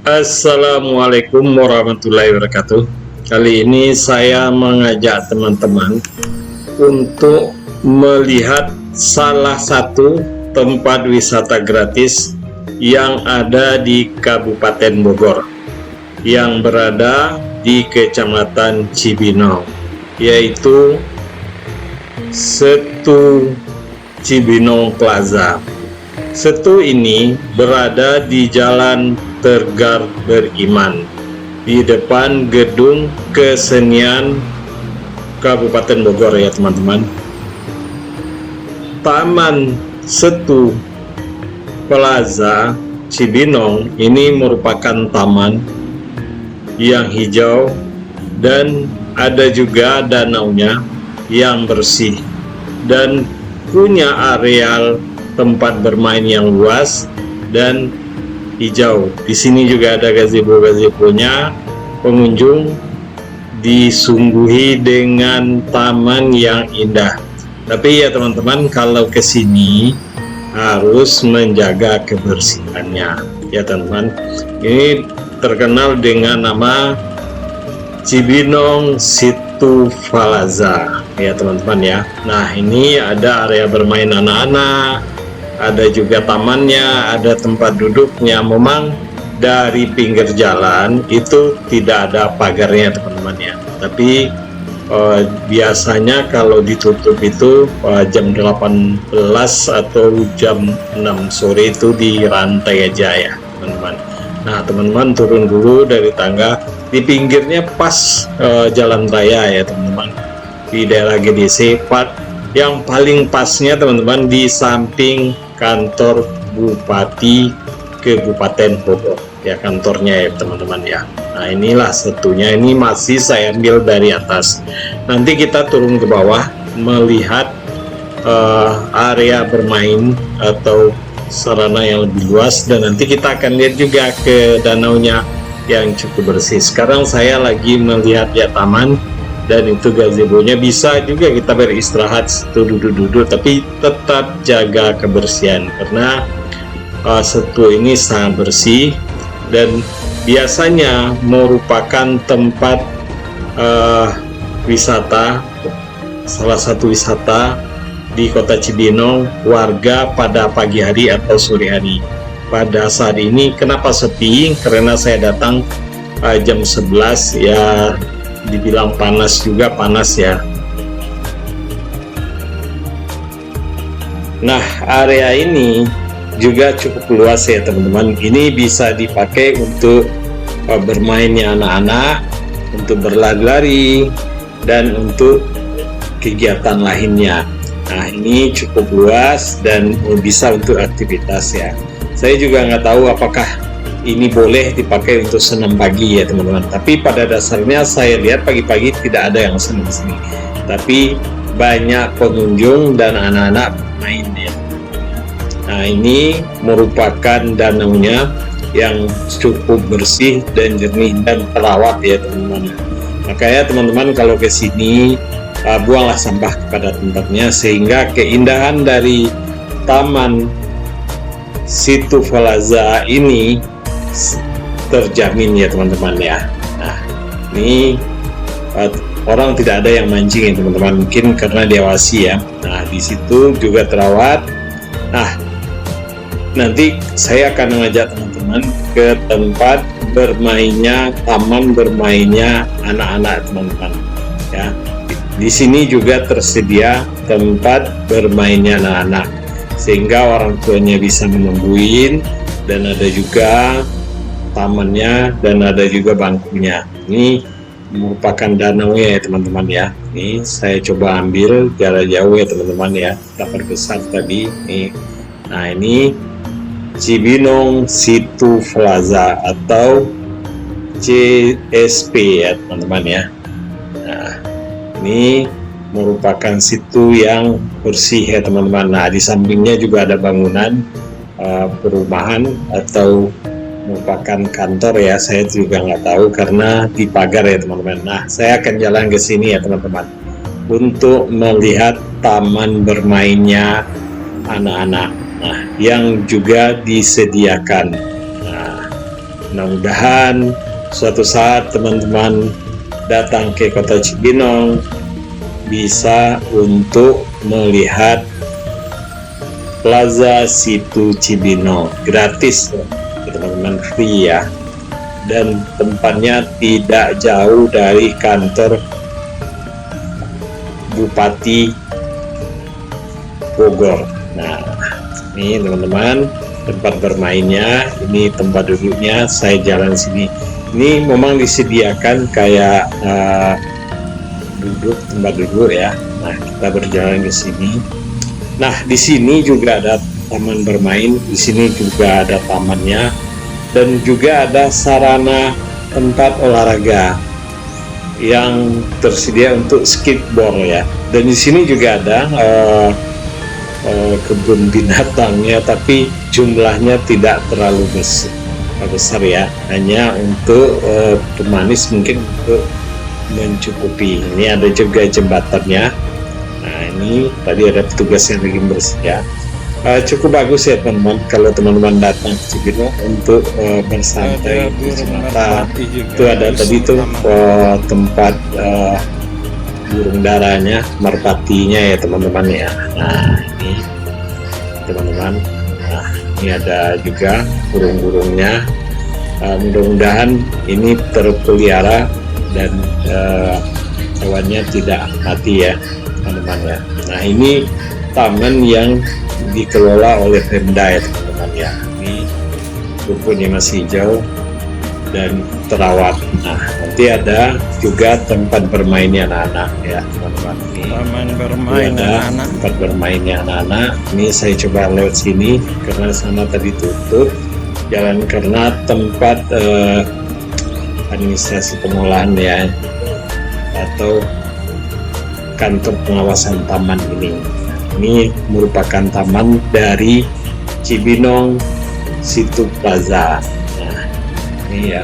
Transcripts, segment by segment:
Assalamualaikum warahmatullahi wabarakatuh. Kali ini saya mengajak teman-teman untuk melihat salah satu tempat wisata gratis yang ada di Kabupaten Bogor, yang berada di Kecamatan Cibinong, yaitu Setu Cibinong Plaza. Setu ini berada di Jalan Tegar Beriman, di depan Gedung Kesenian Kabupaten Bogor ya teman-teman. Taman Setu Plaza Cibinong ini merupakan taman yang hijau dan ada juga danaunya yang bersih dan punya areal tempat bermain yang luas dan hijau. Di sini juga ada gazebo-gazebonya. Pengunjung disungguhi dengan taman yang indah. Tapi ya teman-teman, kalau ke sini harus menjaga kebersihannya. Ya teman-teman, ini terkenal dengan nama Cibinong Setu Plaza. Ya teman-teman ya. Nah, ini ada area bermain anak-anak, ada juga tamannya, ada tempat duduknya. Memang dari pinggir jalan itu tidak ada pagarnya teman-teman ya, tapi biasanya kalau ditutup itu jam 18 atau jam 6 sore itu di rantai aja ya teman-teman. Nah teman-teman turun dulu dari tangga, di pinggirnya pas jalan raya ya teman-teman, di daerah GDC. Yang paling pasnya teman-teman di samping kantor Bupati Kabupaten Bogor ya, kantornya ya teman-teman ya. Nah inilah setunya, ini masih saya ambil dari atas. Nanti kita turun ke bawah melihat area bermain atau sarana yang lebih luas, dan nanti kita akan lihat juga ke danaunya yang cukup bersih. Sekarang saya lagi melihat ya taman, dan itu gazebo-nya, bisa juga kita beristirahat situ, duduk-duduk, tapi tetap jaga kebersihan karena Setu ini sangat bersih dan biasanya merupakan tempat wisata, salah satu wisata di Kota Cibinong warga pada pagi hari atau sore hari. Pada saat ini kenapa sepi? Karena saya datang jam 11 ya, dibilang panas juga, panas ya. Nah area ini juga cukup luas ya teman-teman. Ini bisa dipakai untuk bermainnya anak-anak, untuk berlari-lari, dan untuk kegiatan lainnya. Nah ini cukup luas dan bisa untuk aktivitas ya. Saya juga nggak tahu apakah ini boleh dipakai untuk senam pagi ya teman-teman, tapi pada dasarnya saya lihat pagi-pagi tidak ada yang senam di sini, tapi banyak pengunjung dan anak-anak main ya. Nah ini merupakan danaunya yang cukup bersih dan jernih dan terawat ya teman-teman. Makanya teman-teman kalau ke sini buanglah sampah pada tempatnya, sehingga keindahan dari Taman Setu Plaza ini terjamin ya teman-teman ya. Nah ini orang tidak ada yang mancing ya teman-teman, mungkin karena diawasi ya. Nah di situ juga terawat. Nah nanti saya akan mengajak teman-teman ke tempat bermainnya, taman bermainnya anak-anak teman-teman ya. Di sini juga tersedia tempat bermainnya anak-anak, sehingga orang tuanya bisa menungguin, dan ada juga tamannya dan ada juga bangkunya. Ini merupakan danau ya teman-teman ya. Ini saya coba ambil jarak jauh ya teman-teman ya, dapat besar tadi nih. Nah ini Cibinong Setu Plaza atau CSP ya teman-teman ya. Nah ini merupakan situ yang bersih ya teman-teman. Nah di sampingnya juga ada bangunan perumahan atau merupakan kantor ya, saya juga nggak tahu karena dipagar ya teman-teman. Nah saya akan jalan ke sini ya teman-teman untuk melihat taman bermainnya anak-anak, nah yang juga disediakan. Nah Mudah-mudahan suatu saat teman-teman datang ke Kota Cibinong bisa untuk melihat Plaza Situ Cibinong, gratis teman-teman, free ya, dan tempatnya tidak jauh dari kantor Bupati Bogor. Nah, ini teman-teman tempat bermainnya, ini tempat duduknya. Saya jalan sini, ini memang disediakan kayak tempat duduk ya. Nah, kita berjalan ke sini. Nah, di sini juga ada taman bermain, di sini juga ada tamannya, dan juga ada sarana tempat olahraga yang tersedia untuk skateboard ya. Dan di sini juga ada kebun binatangnya, tapi jumlahnya tidak terlalu besar ya, hanya untuk pemanis, mungkin untuk mencukupi. Ini ada juga jembatannya. Nah, ini tadi ada petugas yang lagi bersih ya. Cukup bagus ya teman-teman, kalau teman-teman datang ke Cibinong untuk bersantai di Sumatera. Itu ada tadi tuh tempat burung darahnya, merpatinya ya teman-teman ya. Nah, ini teman-teman, nah ini ada juga burung-burungnya. Mudah-mudahan ini terpelihara dan hewannya tidak mati ya teman-teman ya. Nah, ini taman yang dikelola oleh Pemda ya teman-teman ya. Ini rumputnya masih hijau dan terawat. Nah, nanti ada juga tempat bermainnya anak-anak ya teman-teman. Taman bermain anak-anak. Tempat bermainnya anak-anak. Ini saya coba lewat sini karena sana tadi tutup jalan karena tempat administrasi pengolahan ya, atau kantor pengawasan taman ini. Ini merupakan taman dari Cibinong Situ Plaza. Nah, ini ya.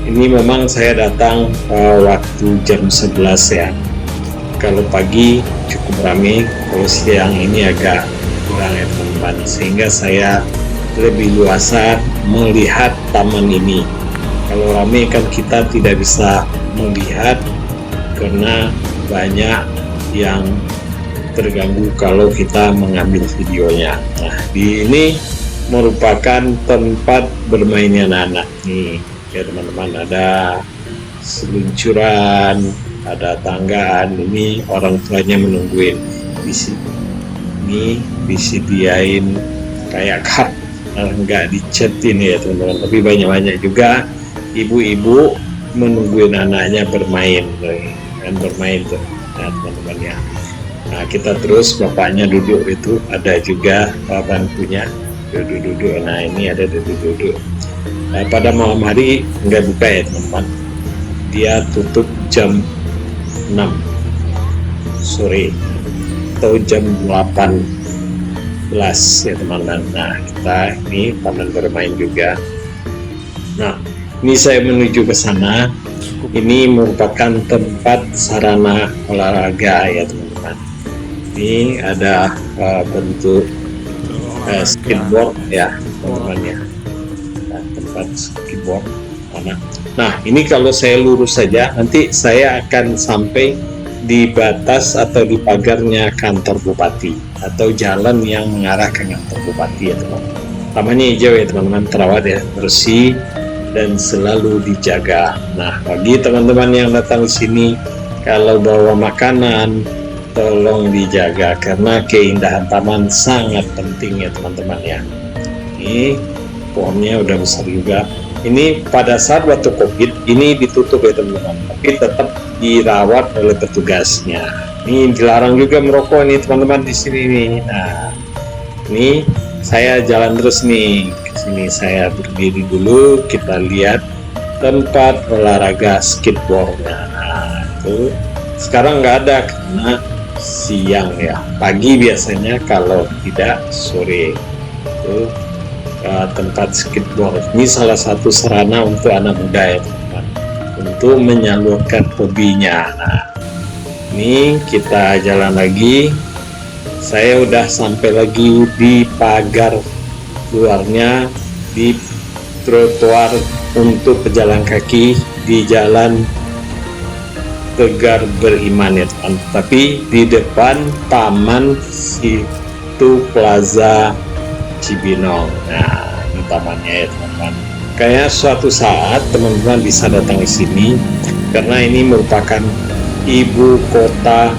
Ini memang saya datang waktu jam 11 ya. Kalau pagi cukup ramai, kalau siang ini agak kurang ya teman-teman. Sehingga saya lebih luasa melihat taman ini. Kalau ramai kan kita tidak bisa melihat karena banyak yang terganggu kalau kita mengambil videonya. Nah, di ini merupakan tempat bermainnya anak-anak nih ya teman-teman. Ada seluncuran, ada tanggaan. Ini orang tuanya menungguin di sini. Ini disediain kayak cup, nggak dicetin ya teman-teman, tapi banyak-banyak juga ibu-ibu menungguin anaknya bermain dan bermain tuh ya teman-teman ya. Nah, kita terus, bapaknya duduk, itu ada juga bangkunya duduk-duduk. Nah, ini ada duduk-duduk. Nah, pada malam hari nggak buka ya teman-teman, dia tutup jam 6 sore atau jam 18 ya teman-teman. Nah, kita ini taman bermain juga. Nah, ini saya menuju ke sana. Ini merupakan tempat sarana olahraga ya teman-teman. Ini ada bentuk skateboard ya teman-teman ya. Nah, tempat skateboard mana. Nah, ini kalau saya lurus saja, nanti saya akan sampai di batas atau di pagarnya kantor bupati atau jalan yang mengarah ke kantor bupati ya teman-teman. Tamannya hijau ya teman-teman, terawat ya, bersih dan selalu dijaga. Nah, bagi teman-teman yang datang ke sini, kalau bawa makanan tolong dijaga karena keindahan taman sangat penting ya teman-teman ya. Ini pohonnya udah besar juga. Ini pada saat waktu COVID ini ditutup ya teman-teman, tapi tetap dirawat oleh petugasnya. Ini dilarang juga merokok nih teman-teman di sini nih. Nah, ini saya jalan terus nih ke sini. Saya berdiri dulu, kita lihat tempat olahraga skateboardnya. Nah, itu sekarang nggak ada karena siang ya, pagi biasanya, kalau tidak sore. Itu tempat skateboard. Ini salah satu sarana untuk anak muda ya teman-teman, untuk menyalurkan hobinya. Nah, ini kita jalan lagi. Saya udah sampai lagi di pagar luarnya, di trotoar untuk pejalan kaki di jalan Tegar Beriman ya teman. Tapi di depan Taman Situ Plaza Cibinong. Nah, ini tamannya ya teman-teman. Kayaknya suatu saat teman-teman bisa datang ke sini karena ini merupakan ibu kota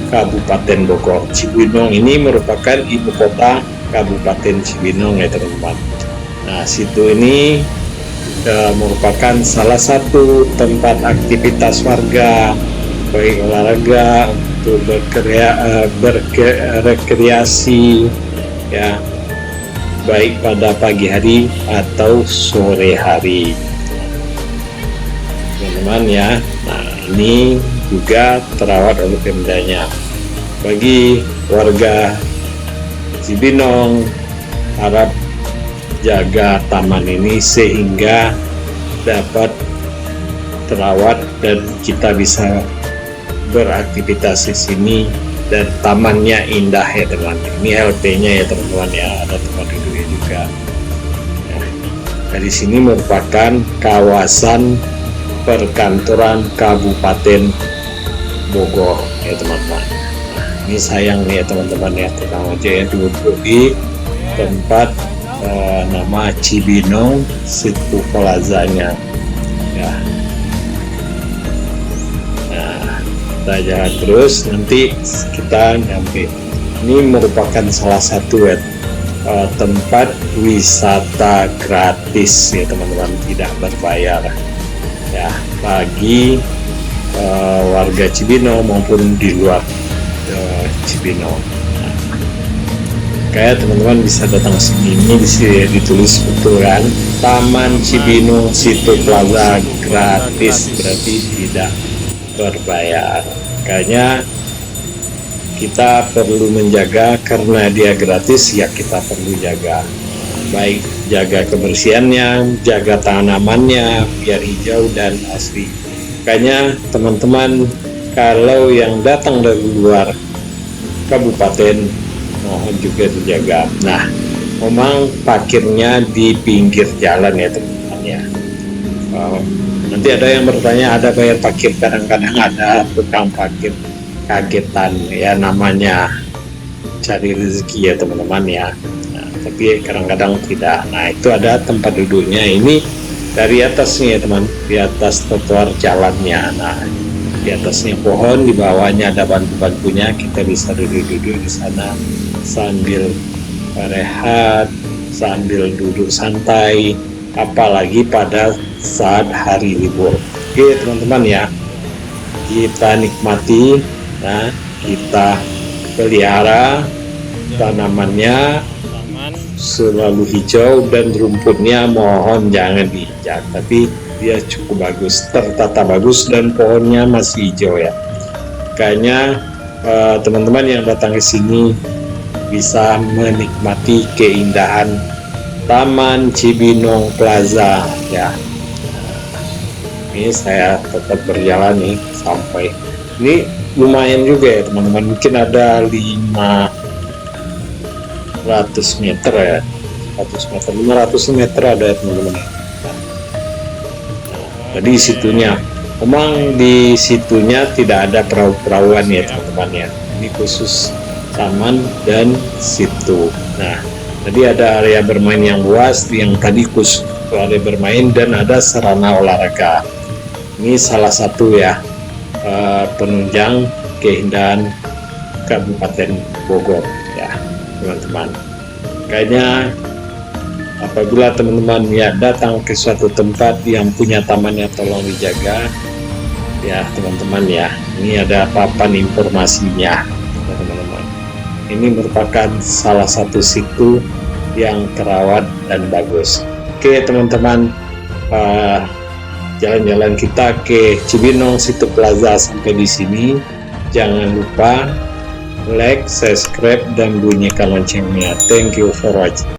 Kabupaten Bogor. Cibinong ini merupakan ibu kota Kabupaten Cibinong ya teman-teman. Nah, situ ini merupakan salah satu tempat aktivitas warga, baik olahraga, untuk berrekreasi ya, baik pada pagi hari atau sore hari teman-teman ya. Nah, ini juga terawat oleh Pemdanya. Bagi warga Cibinong, harap jaga taman ini sehingga dapat terawat dan kita bisa beraktivitas di sini, dan tamannya indah ya teman. Ini LP-nya ya teman-teman ya, ada tempat duduknya juga. Nah, dari sini merupakan kawasan perkantoran Kabupaten Bogor ya teman-teman. Nah, ini sayang nih ya teman-teman ya, tenang aja ya, duduk di tempat nama Cibinong Situ Plazanya ya. Nah, kita jalan terus, nanti kita nyampe. Ini merupakan salah satu tempat wisata gratis ya teman-teman, tidak berbayar ya, bagi warga Cibinong maupun di luar Cibinong. Kayak teman-teman bisa datang ke sini, ini ditulis betul kan, Taman Cibinong Situ Plaza gratis, berarti tidak berbayar. Kayaknya kita perlu menjaga, karena dia gratis ya kita perlu jaga, baik jaga kebersihannya, jaga tanamannya biar hijau dan asli. Kayaknya teman-teman kalau yang datang dari luar kabupaten mohon juga dijaga. Nah, memang parkirnya di pinggir jalan ya teman-teman ya. Nanti ada yang bertanya, ada bayar parkir? Kadang-kadang ada tukang parkir kagetan ya, namanya cari rezeki ya teman-teman ya. Nah, tapi kadang-kadang tidak. Nah, itu ada tempat duduknya, ini dari atasnya ya teman, di atas trotoar jalannya. Nah, di atasnya pohon, di bawahnya ada bangku-bangkunya, kita bisa duduk-duduk di sana sambil rehat, sambil duduk santai, apalagi pada saat hari libur. Oke teman-teman ya, kita nikmati. Nah, kita pelihara tanamannya selalu hijau, dan rumputnya mohon jangan diinjak, tapi dia cukup bagus, tertata bagus, dan pohonnya masih hijau ya. Kayaknya teman-teman yang datang ke sini bisa menikmati keindahan Taman Cibinong Plaza ya. Ini saya tetap berjalan nih sampai ini, lumayan juga ya teman-teman, mungkin ada 500 meter ya, 500 meter ada ya teman-teman. Jadi situnya, memang di situnya tidak ada perahu-perahuan ya teman-teman ya, ini khusus taman dan situ. Nah, tadi ada area bermain yang luas, yang tadi khusus area bermain, dan ada sarana olahraga. Ini salah satu ya penunjang keindahan Kabupaten Bogor ya teman-teman. Kayaknya apabila teman-teman ya datang ke suatu tempat yang punya tamannya, tolong dijaga ya teman-teman ya. Ini ada papan informasinya teman-teman. Ini merupakan salah satu situ yang terawat dan bagus. Oke teman-teman, jalan-jalan kita ke Cibinong Situ Plaza sampai di sini. Jangan lupa like, subscribe, dan bunyikan loncengnya. Thank you for watching.